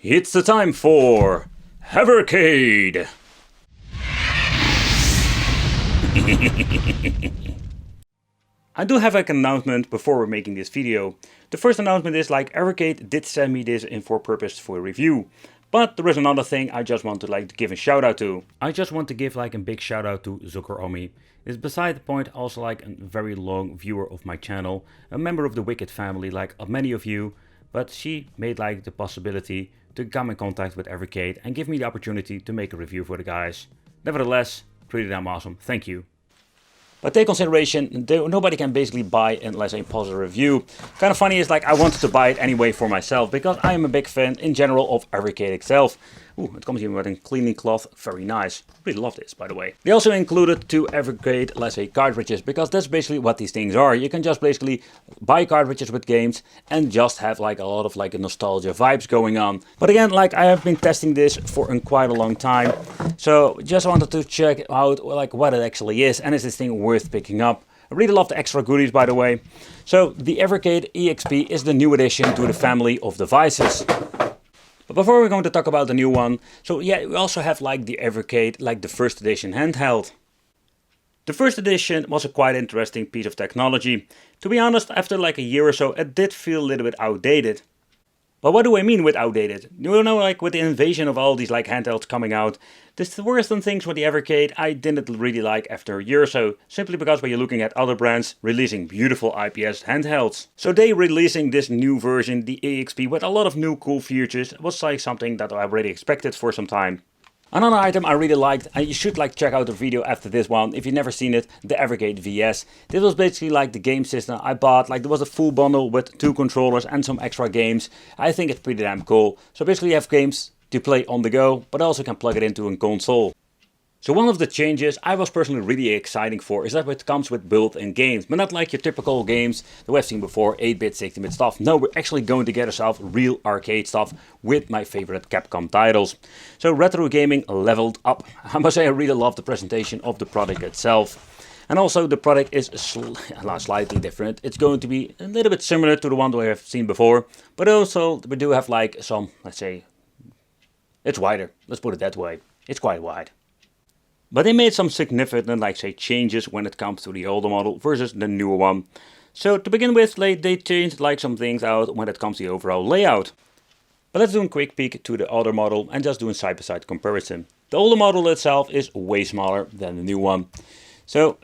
It's the time for Evercade! I do have an announcement before we're making this video. The first announcement is Evercade did send me this in for purpose for review. But there is another thing I just want to give a shout out to. I just want to give a big shout out to Zucker Omi. It's beside the point also a very long viewer of my channel, a member of the Wicked family like many of you, but she made the possibility to come in contact with Evercade and give me the opportunity to make a review for the guys. Nevertheless, pretty damn awesome, thank you. But take consideration, nobody can basically buy unless a positive review. Kind of funny is I wanted to buy it anyway for myself because I am a big fan in general of Evercade itself. Ooh, it comes in with a cleaning cloth, very nice. Really love this, by the way. They also included 2 Evercade, let's say, cartridges, because that's basically what these things are. You can just basically buy cartridges with games and just have a lot of nostalgia vibes going on. But again, I have been testing this for quite a long time, so just wanted to check out what it actually is, and is this thing worth picking up. I really love the extra goodies, by the way. So the Evercade EXP is the new addition to the family of devices. But before we're going to talk about the new one, so yeah, we also have the Evercade, the first edition handheld. The first edition was a quite interesting piece of technology. To be honest, after a year or so, it did feel a little bit outdated. But what do I mean with outdated? You know, with the invasion of all these handhelds coming out, the worst things with the Evercade I didn't really like after a year or so, simply because when you're looking at other brands releasing beautiful IPS handhelds. So they releasing this new version, the EXP, with a lot of new cool features, was something that I already expected for some time. Another item I really liked, and you should check out the video after this one if you've never seen it, the Evercade VS. This was basically the game system I bought. There was a full bundle with 2 controllers and some extra games. I think it's pretty damn cool. So basically you have games to play on the go, but also can plug it into a console. So one of the changes I was personally really exciting for is that it comes with built-in games, but not your typical games that we've seen before, 8-bit, 16-bit stuff. No, we're actually going to get ourselves real arcade stuff with my favorite Capcom titles. So retro gaming leveled up. I must say I really love the presentation of the product itself. And also the product is slightly different. It's going to be a little bit similar to the one that we have seen before, but also we do have some, let's say, it's wider. Let's put it that way. It's quite wide. But they made some significant, changes when it comes to the older model versus the newer one. So to begin with, they changed some things out when it comes to the overall layout. But let's do a quick peek to the older model and just do a side-by-side comparison. The older model itself is way smaller than the new one. So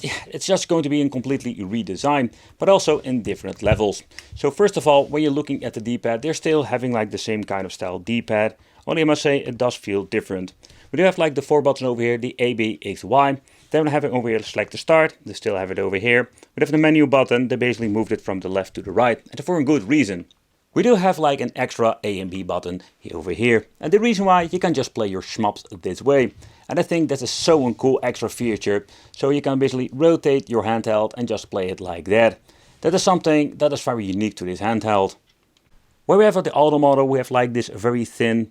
it's just going to be a completely redesigned, but also in different levels. So first of all, when you're looking at the D-pad, they're still having the same kind of style D-pad. Only I must say it does feel different. We do have the 4 buttons over here, the A, B, X, Y. Then we have it over here to select the start. They still have it over here. We have the menu button. They basically moved it from the left to the right, and for a good reason. We do have an extra A and B button over here. And the reason why, you can just play your shmups this way. And I think that is so a cool extra feature. So you can basically rotate your handheld and just play it like that. That is something that is very unique to this handheld. Where we have the older model, we have this very thin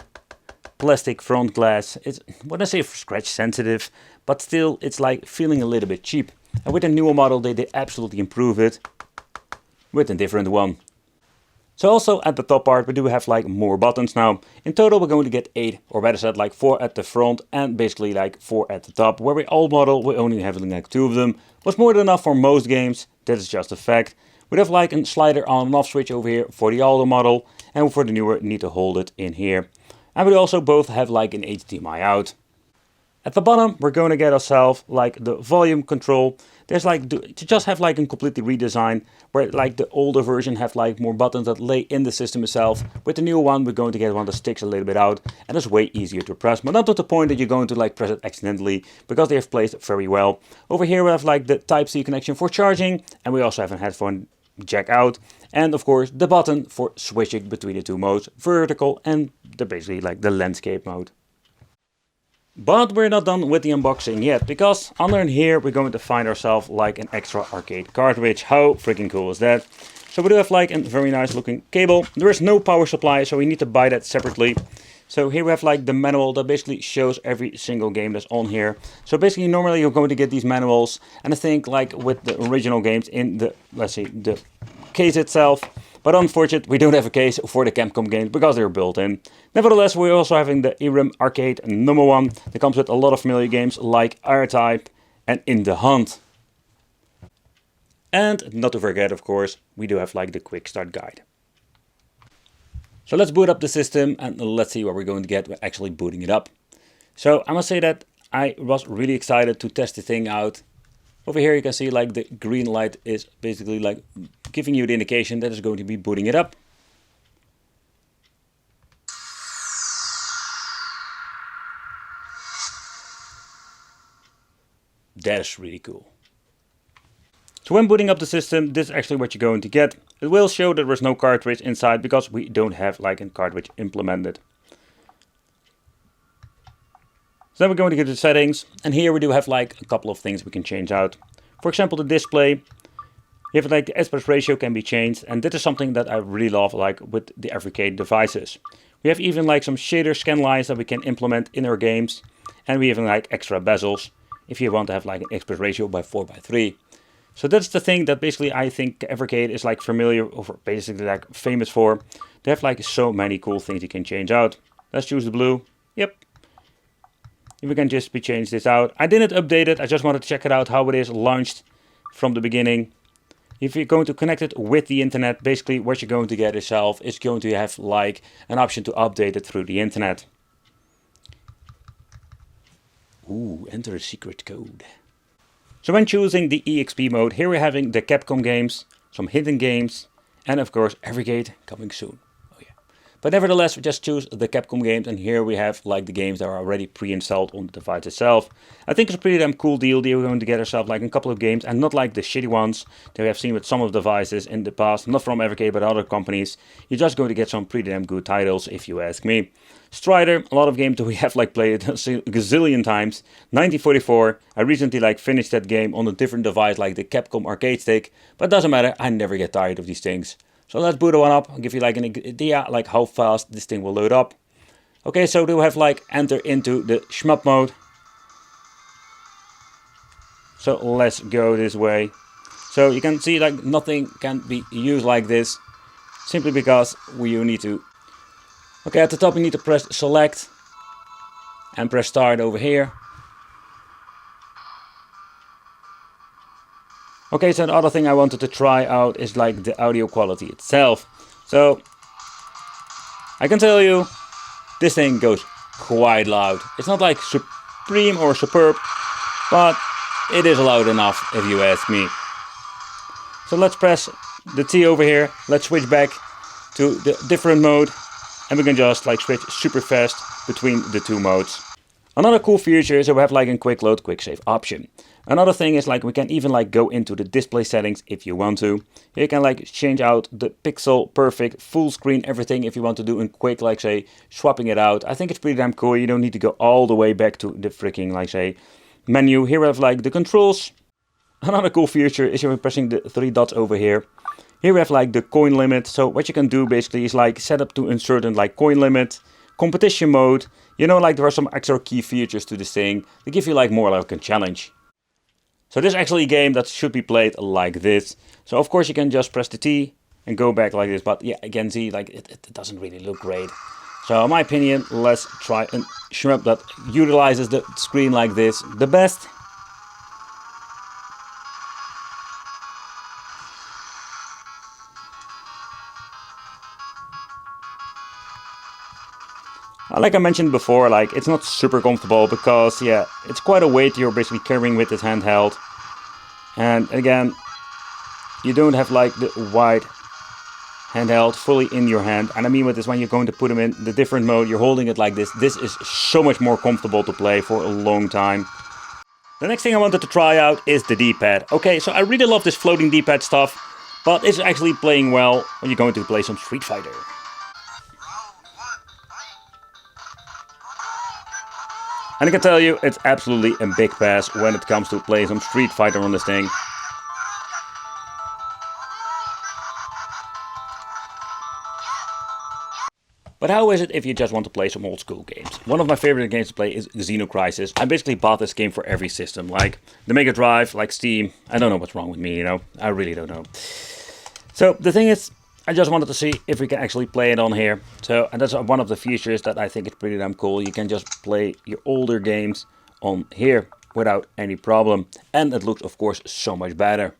plastic front glass. It's, when I say scratch sensitive, but still it's feeling a little bit cheap. And with the newer model they did absolutely improve it with a different one. So also at the top part we do have more buttons now. In total we're going to get 8, or better said 4 at the front and basically 4 at the top. Where we old model we only have 2 of them. Was more than enough for most games, that is just a fact. We have a slider on and off switch over here for the older model, and for the newer you need to hold it in here. And we also both have an HDMI out. At the bottom we're going to get ourselves the volume control. There's to just have a completely redesign, where the older version have more buttons that lay in the system itself. With the new one we're going to get one that sticks a little bit out and it's way easier to press, but not to the point that you're going to press it accidentally, because they have placed it very well. Over here we have the Type-C connection for charging, and we also have a headphone jack out, and of course the button for switching between the 2 modes, vertical and basically the landscape mode. But we're not done with the unboxing yet, because under here we're going to find ourselves an extra arcade cartridge. How freaking cool is that? So we do have a very nice looking cable. There is no power supply, so we need to buy that separately. So here we have the manual that basically shows every single game that's on here. So basically normally you're going to get these manuals, and I think with the original games in the, let's see, the case itself, But unfortunately, we don't have a case for the Capcom games because they're built in. Nevertheless, we're also having the Irem Arcade #1 that comes with a lot of familiar games like R-Type and In the Hunt. And not to forget, of course, we do have like the quick start guide. So let's boot up the system and let's see what we're going to get with actually booting it up. So I must say that I was really excited to test the thing out. Over here you can see like the green light is basically like giving you the indication that it's going to be booting it up. That is really cool. So when booting up the system, this is actually what you're going to get. It will show that there's no cartridge inside because we don't have like a cartridge implemented. So then we're going to get to settings, and here we do have like a couple of things we can change out. For example, the display. You have like the aspect ratio can be changed, and this is something that I really love like with the Evercade devices. We have even like some shader scan lines that we can implement in our games, and we even like extra bezels if you want to have like an aspect ratio by 4:3. So that's the thing that basically I think Evercade is like familiar or basically like famous for. They have like so many cool things you can change out. Let's choose the blue. Yep. If we can just change this out. I didn't update it, I just wanted to check it out how it is launched from the beginning. If you're going to connect it with the internet, basically what you're going to get yourself is going to have like an option to update it through the internet. Ooh, enter a secret code. So when choosing the EXP mode, here we're having the Capcom games, some hidden games, and of course Evercade coming soon. But nevertheless, we just choose the Capcom games, and here we have like the games that are already pre-installed on the device itself. I think it's a pretty damn cool deal. We're going to get ourselves like a couple of games, and not like the shitty ones that we have seen with some of the devices in the past, not from Evercade but other companies. You're just going to get some pretty damn good titles if you ask me. Strider, a lot of games that we have like played a gazillion times. 1944, I recently like finished that game on a different device like the Capcom Arcade Stick, but doesn't matter, I never get tired of these things. So let's boot one up and give you like an idea like how fast this thing will load up. Okay, so we have like enter into the shmup mode. So let's go this way. So you can see like nothing can be used like this simply because you need to. Okay, at the top you need to press select and press start over here. Okay, so the other thing I wanted to try out is like the audio quality itself. So I can tell you this thing goes quite loud. It's not like supreme or superb, but it is loud enough if you ask me. So let's press the T over here. Let's switch back to the different mode, and we can just like switch super fast between the two modes. Another cool feature is that we have like a quick load, quick save option. Another thing is like we can even like go into the display settings if you want to. You can like change out the pixel perfect, full screen, everything if you want to do in quick, like say swapping it out. I think it's pretty damn cool. You don't need to go all the way back to the freaking like say menu. Here we have like the controls. Another cool feature is you're pressing the three dots over here. Here we have like the coin limit. So what you can do basically is like set up to a certain like coin limit. Competition mode. You know, like there are some extra key features to this thing. They give you like more like a challenge. So this is actually a game that should be played like this. So of course you can just press the T and go back like this. But yeah, again, see, like it doesn't really look great. So in my opinion, let's try a shmup that utilizes the screen like this the best. Like I mentioned before, like it's not super comfortable because yeah, it's quite a weight you're basically carrying with this handheld. And again, you don't have like the wide handheld fully in your hand. And I mean with this, when you're going to put them in the different mode, you're holding it like this. This is so much more comfortable to play for a long time. The next thing I wanted to try out is the D-pad. Okay, so I really love this floating D-pad stuff, but it's actually playing well when you're going to play some Street Fighter. And I can tell you, it's absolutely a big pass when it comes to playing some Street Fighter on this thing. But how is it if you just want to play some old school games? One of my favorite games to play is Xenocrisis. I basically bought this game for every system, like the Mega Drive, like Steam. I don't know what's wrong with me, you know, I really don't know. So the thing is, I just wanted to see if we can actually play it on here. So, and that's one of the features that I think is pretty damn cool. You can just play your older games on here without any problem. And it looks, of course, so much better.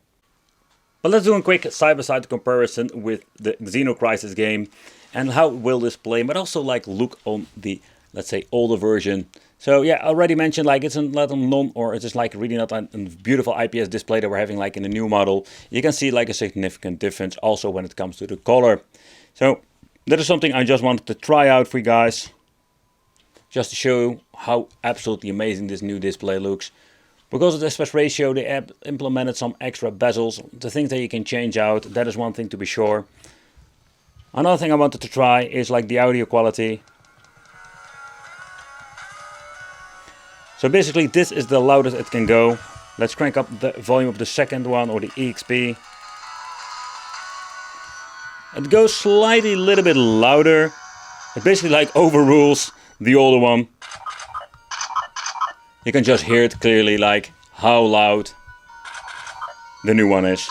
But let's do a quick side-by-side comparison with the Xenocrisis game and how will this play, but also like look on the, let's say, older version. So yeah, I already mentioned like it's not a non, or it's just like really not a beautiful IPS display that we're having like in the new model. You can see like a significant difference also when it comes to the color. So that is something I just wanted to try out for you guys, just to show you how absolutely amazing this new display looks. Because of the aspect ratio, they implemented some extra bezels, the things that you can change out. That is one thing to be sure. Another thing I wanted to try is like the audio quality. So basically this is the loudest it can go. Let's crank up the volume of the second one, or the EXP. It goes slightly a little bit louder. It basically like overrules the older one. You can just hear it clearly, like how loud the new one is.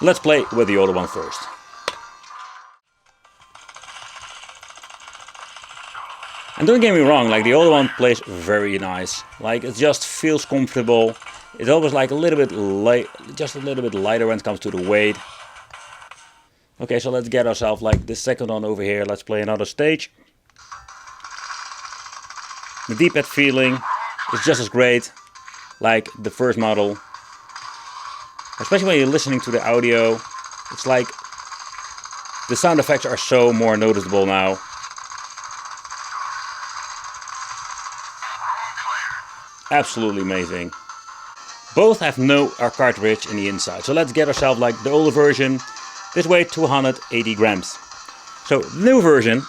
Let's play with the older one first. And don't get me wrong, like the older one plays very nice. Like it just feels comfortable. It's always like a little bit light, just a little bit lighter when it comes to the weight. Okay, so let's get ourselves like the second one over here. Let's play another stage. The D-pad feeling is just as great like the first model. Especially when you're listening to the audio, it's like the sound effects are so more noticeable now. Absolutely amazing. Both have no cartridge in the inside. So let's get ourselves like the older version. This weighs 280 grams. So the new version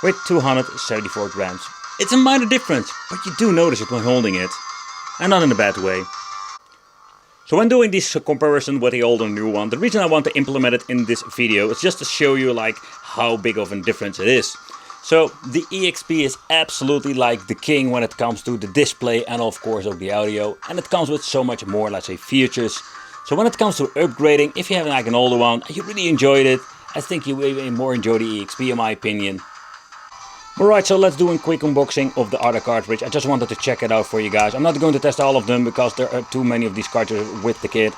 weighs 274 grams. It's a minor difference, but you do notice it when holding it. And not in a bad way. So when doing this comparison with the old and new one, the reason I want to implement it in this video is just to show you like how big of a difference it is. So the EXP is absolutely like the king when it comes to the display and of course of the audio, and it comes with so much more, let's say, features. So when it comes to upgrading, if you have like an older one and you really enjoyed it, I think you will even more enjoy the EXP in my opinion. Alright, so let's do a quick unboxing of the other cartridge. I just wanted to check it out for you guys. I'm not going to test all of them because there are too many of these cartridges with the kit.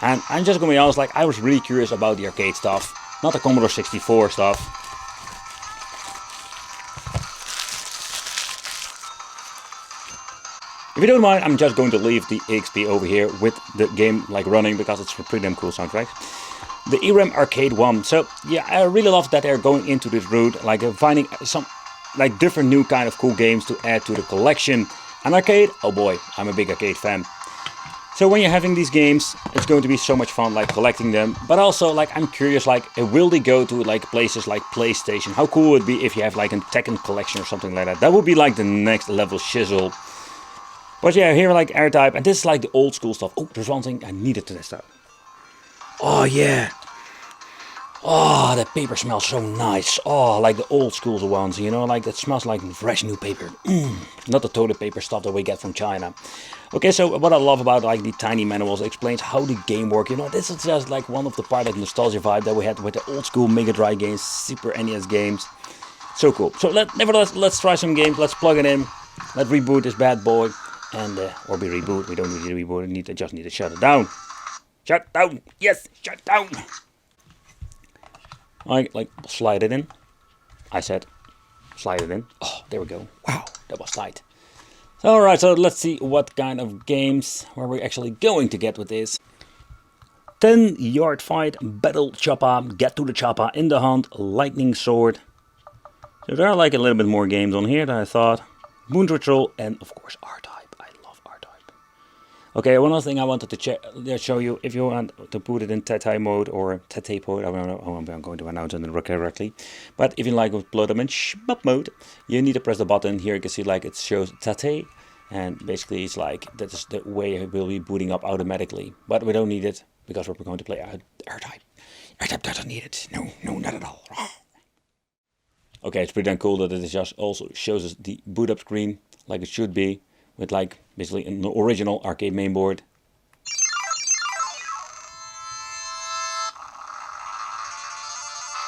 And I'm just going to be honest, like I was really curious about the arcade stuff, not the Commodore 64 stuff. If you don't mind, I'm just going to leave the EXP over here with the game like running because it's a pretty damn cool soundtrack. The Irem Arcade one. So yeah, I really love that they're going into this route, like finding some like different new kind of cool games to add to the collection. And arcade, oh boy, I'm a big arcade fan. So when you're having these games, it's going to be so much fun like collecting them. But also like I'm curious, like will they go to like places like PlayStation? How cool would it be if you have like a Tekken collection or something like that? That would be like the next level shizzle. But yeah, here like R-Type, and this is like the old school stuff. Oh, there's one thing I needed to test out. Oh yeah. Oh, that paper smells so nice. Oh, like the old school ones, you know, like it smells like fresh new paper. Not the toilet paper stuff that we get from China. Okay, so what I love about like the tiny manuals, it explains how the game works. You know, this is just like one of the part of the nostalgia vibe that we had with the old school Mega Drive games, Super NES games. So cool. So nevertheless, let's try some games. Let's plug it in. Let's reboot this bad boy. And, or we reboot. We don't need to reboot. We just need to shut it down. Shut down. Yes, shut down. I like slide it in. I said slide it in. Oh, there we go. Wow, that was tight. Alright, so let's see what kind of games were we actually going to get with this. 10-yard fight, battle chopper, get to the chopper, in the hunt, lightning sword. So there are like a little bit more games on here than I thought. Moon Patrol and of course R-Type. I love R-Type. Okay, one other thing I wanted to show you, if you want to put it in Tate mode or Tate mode, I don't know how I'm going to announce it correctly. But if you like to upload them in shmup mode, you need to press the button. Here you can see like it shows Tate, and basically it's like that's the way it will be booting up automatically. But we don't need it because we're going to play R-Type. R-Type doesn't need it. No, not at all. Okay, it's pretty damn cool that it just also shows us the boot up screen like it should be, with like basically an original arcade mainboard.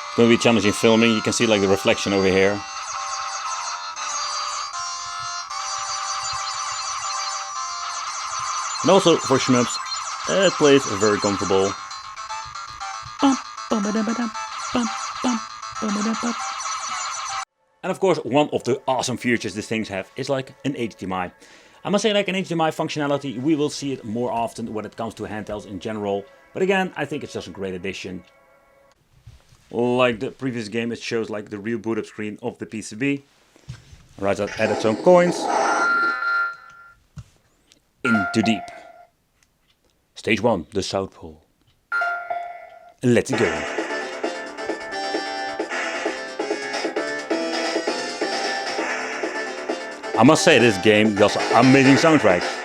It's going to be challenging filming. You can see like the reflection over here. And also for shmups, it plays very comfortable. And of course, one of the awesome features these things have is like an HDMI. I must say, like an HDMI functionality, we will see it more often when it comes to handhelds in general. But again, I think it's just a great addition. Like the previous game, it shows like the real boot up screen of the PCB. Right, that added some coins. Into deep. Stage 1, the South Pole. Let's go. I must say, this game got some amazing soundtracks.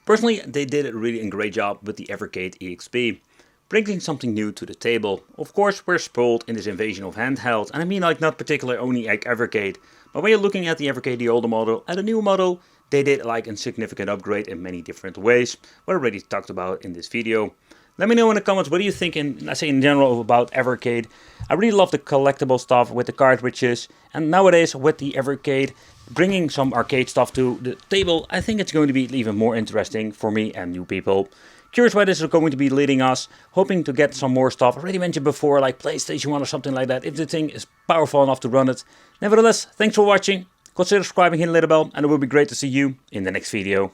Personally, they did a really great job with the Evercade EXP, bringing something new to the table. Of course, we're spoiled in this invasion of handhelds, and I mean like not particularly only like Evercade, but when you're looking at the Evercade, the older model, and the new model, they did like a significant upgrade in many different ways, what I already talked about in this video. Let me know in the comments what do you think in general about Evercade. I really love the collectible stuff with the cartridges, and nowadays with the Evercade bringing some arcade stuff to the table, I think it's going to be even more interesting for me and new people. Curious where this is going to be leading us, hoping to get some more stuff. I already mentioned before, like PlayStation 1 or something like that, if the thing is powerful enough to run it. Nevertheless, thanks for watching, consider subscribing, hit the little bell, and it will be great to see you in the next video.